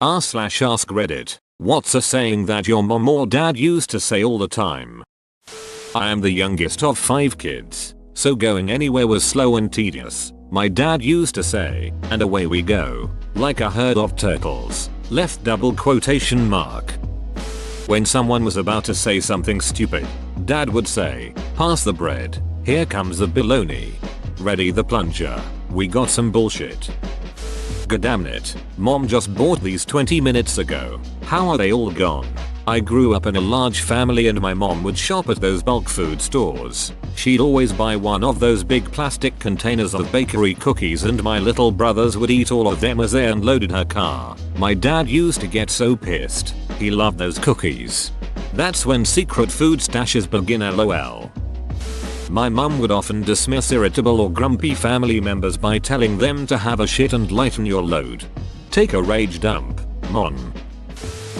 r/ask Reddit. What's a saying that your mom or dad used to say all the time? I am the youngest of 5 kids, so going anywhere was slow and tedious. My dad used to say, and away we go, like a herd of turtles, left double quotation mark. When someone was about to say something stupid, dad would say, pass the bread, here comes the bologna. Ready the plunger, we got some bullshit. Goddammit, mom just bought these 20 minutes ago, how are they all gone? I grew up in a large family and my mom would shop at those bulk food stores. She'd always buy one of those big plastic containers of bakery cookies and my little brothers would eat all of them as they unloaded her car. My dad used to get so pissed. He loved those cookies. That's when secret food stashes begin, lol. My mum would often dismiss irritable or grumpy family members by telling them to have a shit and lighten your load. Take a rage dump, mon.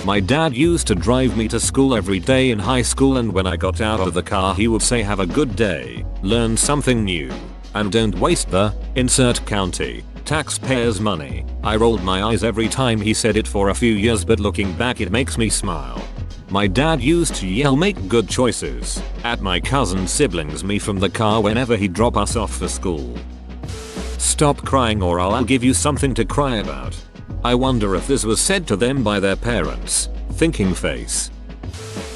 My dad used to drive me to school every day in high school, and when I got out of the car he would say have a good day, learn something new, and don't waste the insert county taxpayers' money. I rolled my eyes every time he said it for a few years, but looking back it makes me smile. My dad used to yell make good choices at my cousin siblings me from the car whenever he'd drop us off for school. Stop crying or I'll give you something to cry about. I wonder if this was said to them by their parents. Thinking face.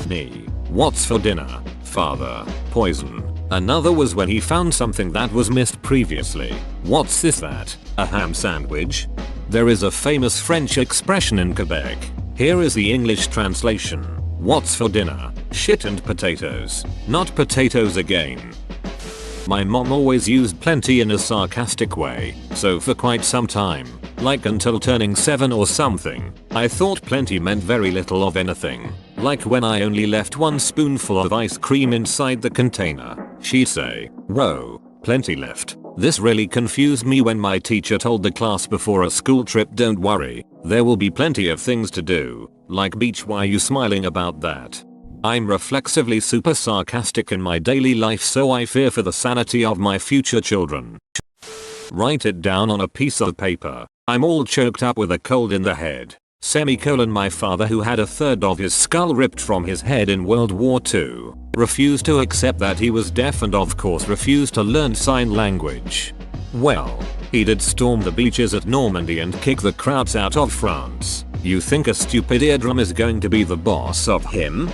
Me. What's for dinner? Father. Poison. Another was when he found something that was missed previously. What's this that? A ham sandwich? There is a famous French expression in Quebec. Here is the English translation. What's for dinner? Shit and potatoes. Not potatoes again. My mom always used plenty in a sarcastic way, so for quite some time, like until turning 7 or something, I thought plenty meant very little of anything. Like when I only left 1 spoonful of ice cream inside the container, she'd say, whoa, plenty left. This really confused me when my teacher told the class before a school trip, don't worry, there will be plenty of things to do, like beach. Why are you smiling about that? I'm reflexively super sarcastic in my daily life, so I fear for the sanity of my future children. Write it down on a piece of paper. I'm all choked up with a cold in the head. Semicolon. My father, who had a third of his skull ripped from his head in World War II, refused to accept that he was deaf and of course refused to learn sign language. Well, he did storm the beaches at Normandy and kick the crowds out of France. You think a stupid eardrum is going to be the boss of him?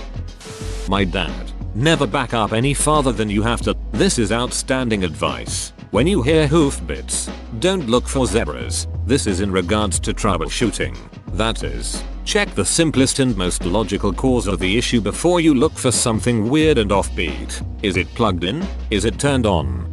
My dad. Never back up any farther than you have to. This is outstanding advice. When you hear hoofbeats, don't look for zebras. This is in regards to troubleshooting. That is, check the simplest and most logical cause of the issue before you look for something weird and offbeat. Is it plugged in? Is it turned on?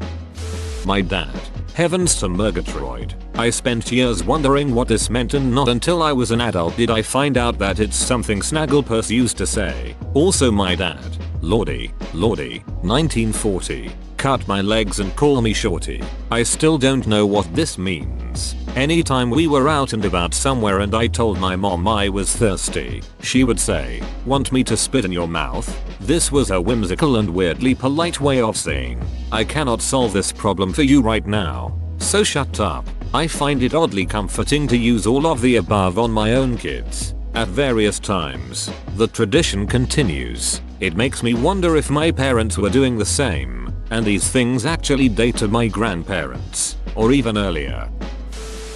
My dad. Heavens to Murgatroyd. I spent years wondering what this meant, and not until I was an adult did I find out that it's something Snagglepuss used to say. Also my dad. Lordy, 1940. Cut my legs and call me shorty. I still don't know what this means. Anytime we were out and about somewhere and I told my mom I was thirsty, she would say, want me to spit in your mouth? This was a whimsical and weirdly polite way of saying, I cannot solve this problem for you right now, so shut up. I find it oddly comforting to use all of the above on my own kids. At various times, the tradition continues. It makes me wonder if my parents were doing the same, and these things actually date to my grandparents, or even earlier.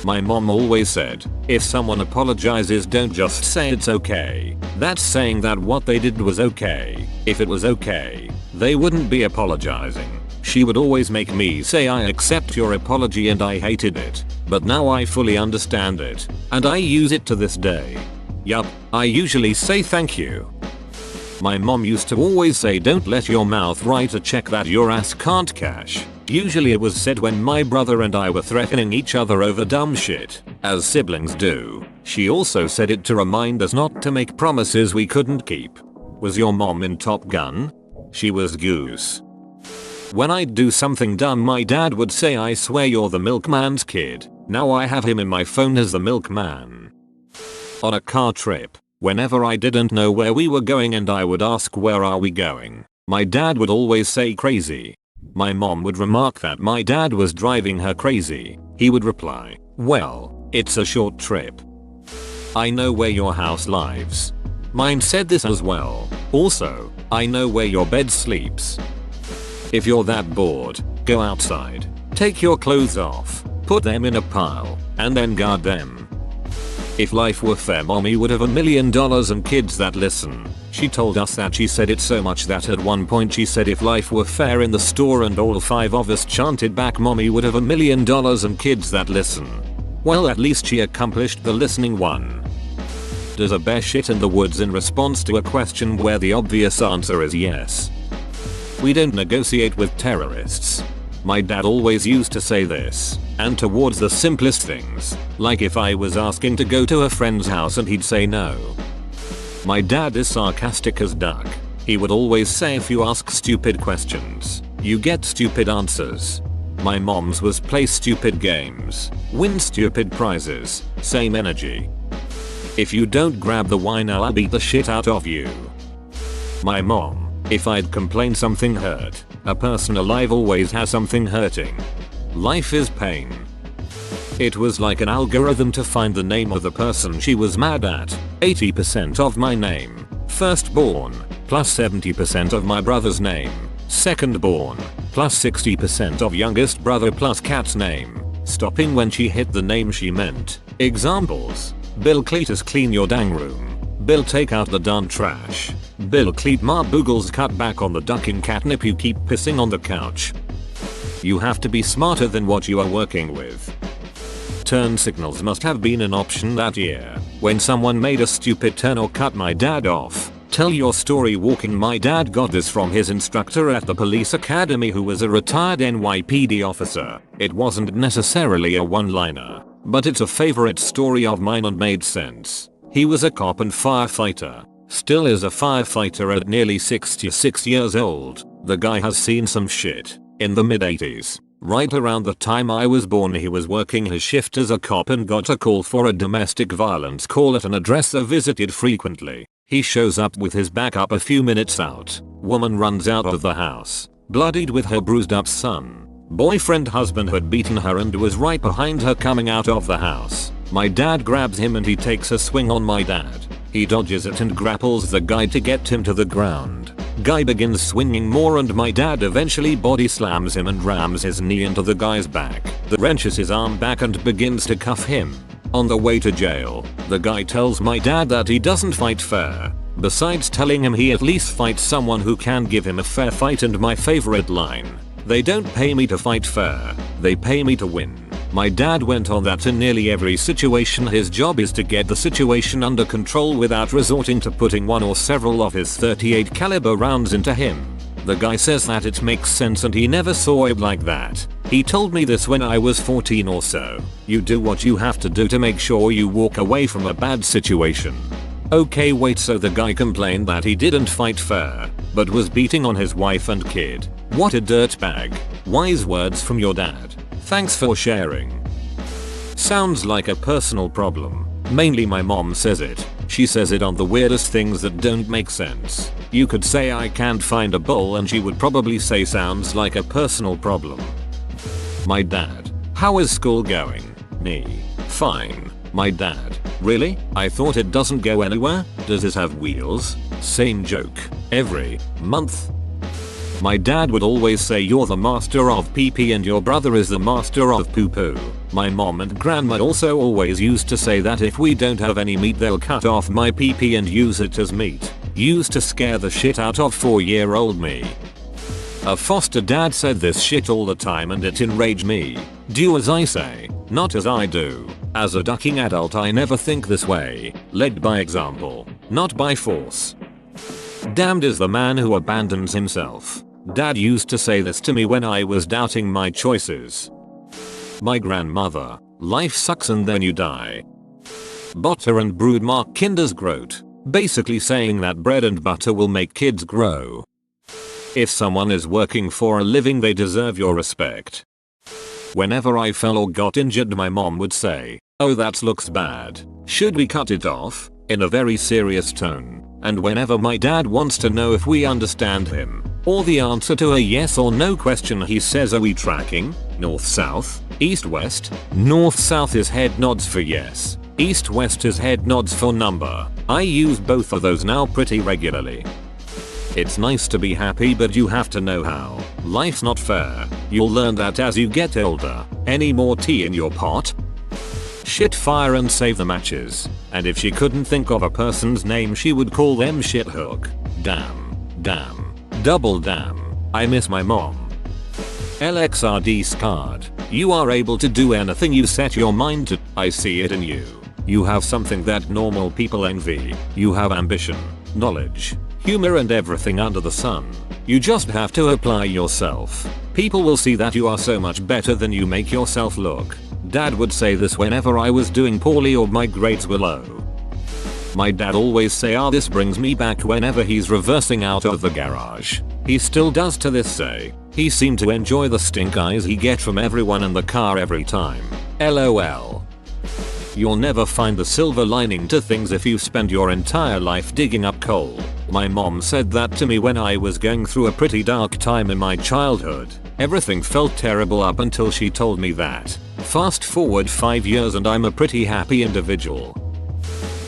My mom always said, if someone apologizes, don't just say it's okay. That's saying that what they did was okay. If it was okay, they wouldn't be apologizing. She would always make me say I accept your apology, and I hated it. But now I fully understand it, and I use it to this day. Yup, I usually say thank you. My mom used to always say don't let your mouth write a check that your ass can't cash. Usually it was said when my brother and I were threatening each other over dumb shit, as siblings do. She also said it to remind us not to make promises we couldn't keep. Was your mom in Top Gun? She was Goose. When I'd do something dumb, my dad would say I swear you're the milkman's kid. Now I have him in my phone as the milkman. On a car trip, whenever I didn't know where we were going and I would ask where are we going, my dad would always say crazy. My mom would remark that my dad was driving her crazy. He would reply, well, it's a short trip. I know where your house lives. Mine said this as well. Also, I know where your bed sleeps. If you're that bored, go outside. Take your clothes off, put them in a pile, and then guard them. If life were fair, mommy would have $1 million and kids that listen. She told us that she said it so much that at one point she said if life were fair in the store and all 5 of us chanted back mommy would have $1 million and kids that listen. Well, at least she accomplished the listening one. Does a bear shit in the woods in response to a question where the obvious answer is yes? We don't negotiate with terrorists. My dad always used to say this, and towards the simplest things, like if I was asking to go to a friend's house and he'd say no. My dad is sarcastic as duck. He would always say if you ask stupid questions, you get stupid answers. My mom's was play stupid games, win stupid prizes, same energy. If you don't grab the wine I'll beat the shit out of you. My mom, if I'd complain something hurt, a person alive always has something hurting. Life is pain. It was like an algorithm to find the name of the person she was mad at. 80% of my name, firstborn, plus 70% of my brother's name, secondborn, plus 60% of youngest brother plus cat's name, stopping when she hit the name she meant. Examples: Bill Cletus clean your dang room. Bill take out the darn trash. Bill Cleat ma boogles cut back on the ducking catnip you keep pissing on the couch. You have to be smarter than what you are working with. Turn signals must have been an option that year, when someone made a stupid turn or cut my dad off. Tell your story walking. My dad got this from his instructor at the police academy who was a retired NYPD officer. It wasn't necessarily a one-liner, but it's a favorite story of mine and made sense. He was a cop and firefighter. Still is a firefighter at nearly 66 years old. The guy has seen some shit. In the mid-80s, right around the time I was born, he was working his shift as a cop and got a call for a domestic violence call at an address they visited frequently. He shows up with his back up a few minutes out. Woman runs out of the house, bloodied with her bruised up son. Boyfriend husband had beaten her and was right behind her coming out of the house. My dad grabs him and he takes a swing on my dad. He dodges it and grapples the guy to get him to the ground. Guy begins swinging more and my dad eventually body slams him and rams his knee into the guy's back. The wrenches his arm back and begins to cuff him. On the way to jail, the guy tells my dad that he doesn't fight fair. Besides telling him he at least fights someone who can give him a fair fight, and my favorite line: "They don't pay me to fight fair, they pay me to win." My dad went on that in nearly every situation his job is to get the situation under control without resorting to putting one or several of his 38 caliber rounds into him. The guy says that it makes sense and he never saw it like that. He told me this when I was 14 or so. You do what you have to do to make sure you walk away from a bad situation. Okay, wait, so the guy complained that he didn't fight fair, but was beating on his wife and kid. What a dirtbag. Wise words from your dad. Thanks for sharing. Sounds like a personal problem. Mainly my mom says it. She says it on the weirdest things that don't make sense. You could say I can't find a bowl and she would probably say sounds like a personal problem. My dad: how is school going? Me: fine. My dad: really? I thought it doesn't go anywhere. Does this have wheels? Same joke. Every month. My dad would always say you're the master of pee-pee and your brother is the master of poo-poo. My mom and grandma also always used to say that if we don't have any meat they'll cut off my pee-pee and use it as meat. Used to scare the shit out of 4-year-old me. A foster dad said this shit all the time and it enraged me. Do as I say, not as I do. As a ducking adult I never think this way. Led by example, not by force. Damned is the man who abandons himself. Dad used to say this to me when I was doubting my choices. My grandmother: life sucks and then you die. Butter and brood mark kinders growt. Basically saying that bread and butter will make kids grow. If someone is working for a living they deserve your respect. Whenever I fell or got injured my mom would say, "Oh, that looks bad. Should we cut it off?" in a very serious tone. And whenever my dad wants to know if we understand him, or the answer to a yes or no question, he says, "Are we tracking? North south? East west?" North south is head nods for yes. East west is head nods for number. I use both of those now pretty regularly. It's nice to be happy, but you have to know how. Life's not fair. You'll learn that as you get older. Any more tea in your pot? Shit fire and save the matches. And if she couldn't think of a person's name, she would call them shit hook. Damn. Damn. Double damn. I miss my mom. LXRD scarred. You are able to do anything you set your mind to. I see it in you. You have something that normal people envy. You have ambition, knowledge, humor, and everything under the sun. You just have to apply yourself. People will see that you are so much better than you make yourself look. Dad would say this whenever I was doing poorly or my grades were low. My dad always say this brings me back whenever he's reversing out of the garage. He still does to this day. He seemed to enjoy the stink eyes he get from everyone in the car every time. LOL. You'll never find the silver lining to things if you spend your entire life digging up coal. My mom said that to me when I was going through a pretty dark time in my childhood. Everything felt terrible up until she told me that. Fast forward 5 years and I'm a pretty happy individual.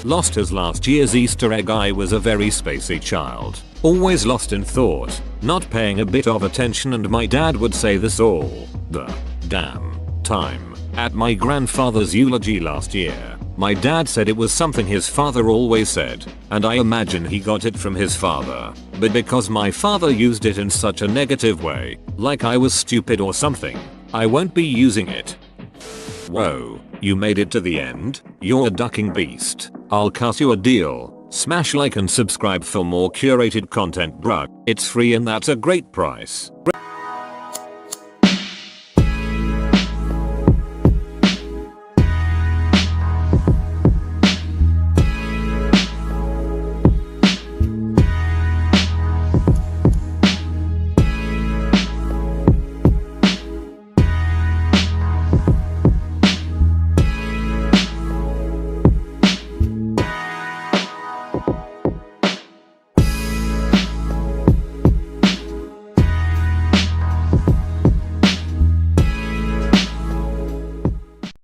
Lost his last year's Easter egg. I was a very spacey child. Always lost in thought, not paying a bit of attention, and my dad would say this all the damn time. At my grandfather's eulogy last year, my dad said it was something his father always said, and I imagine he got it from his father, but because my father used it in such a negative way, like I was stupid or something, I won't be using it. Whoa, you made it to the end? You're a ducking beast. I'll cut you a deal. Smash like and subscribe for more curated content, bruh. It's free and that's a great price.